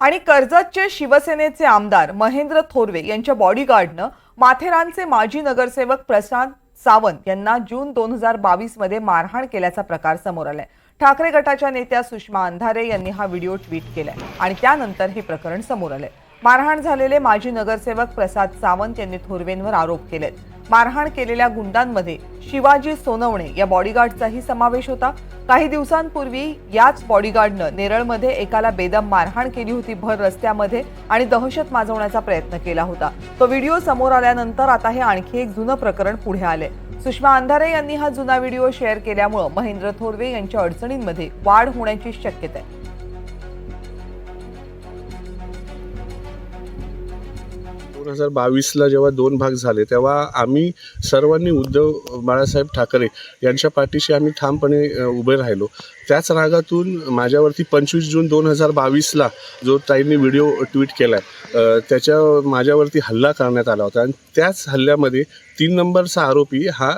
आणि कर्जतचे शिवसेनेचे आमदार महेंद्र थोरवे यांच्या बॉडीगार्डनं माथेरानचे माजी नगरसेवक प्रशांत सावंत यांना जून 2022 मध्ये मारहाण केल्याचा प्रकार समोर आलाय। ठाकरे गटाच्या नेत्या सुषमा अंधारे यांनी हा व्हिडिओ ट्विट केलाय आणि त्यानंतर हे प्रकरण समोर आले। मारहाण झालेले माजी नगरसेवक प्रसाद सावंत यांनी थोरवेंवर आरोप केलेत। मारहाण केलेल्या गुंडांमध्ये शिवाजी सोनवणे या बॉडीगार्डचाही समावेश होता। काही दिवसांपूर्वी याच बॉडीगार्डनं नेरळमध्ये एकाला बेदम मारहाण केली होती भर रस्त्यामध्ये आणि दहशत माजवण्याचा प्रयत्न केला होता। तो व्हिडिओ समोर आल्यानंतर आता हे आणखी एक जुनं प्रकरण पुढे आले। सुषमा अंधारे यांनी हा जुना व्हिडिओ शेअर केल्यामुळे महेंद्र थोरवे यांच्या अडचणींमध्ये वाढ होण्याची शक्यता आहे। 2022ला जेव्हा 2 भाग झाले तेव्हा आम्ही सर्वांनी उद्धव बाळासाहेब ठाकरे यांच्या पाठीशी आम्ही ठामपणे उभे राहिलो। त्याच रागातून माझ्यावरती 25 जून 2022ला जो ताईंनी व्हिडिओ ट्विट केला त्याच्या माझ्यावरती हल्ला करण्यात आला होता आणि त्याच हल्ल्यामध्ये 3 नंबरचा आरोपी हा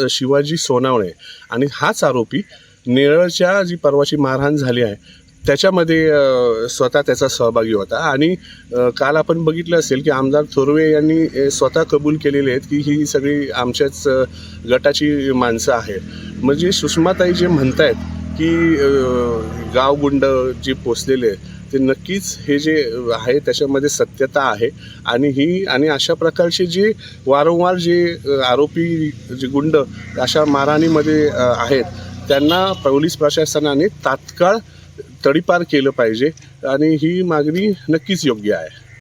शिवाजी सोनवणे आणि हाच आरोपी नेरळच्या जी परवाची मारहाण झाली आहे त्याच्यामध्ये स्वतः त्याचा सहभागी होता। आणि काल आपण बघितलं असेल की आमदार थोरवे यांनी स्वतः कबूल केलेले आहेत की ही सगळी आमच्याच गटाची माणसं आहेत। म्हणजे सुषमाताई जे म्हणतायत की गावगुंड जे पोचलेले आहेत ते नक्कीच हे जे आहे त्याच्यामध्ये सत्यता आहे। आणि अशा प्रकारचे जे वारंवार जे आरोपी जे गुंड अशा मारहाणीमध्ये आहेत त्यांना पोलीस प्रशासनाने तात्काळ तडीपार केलं पाहिजे आणि ही मागणी नक्कीच योग्य आहे।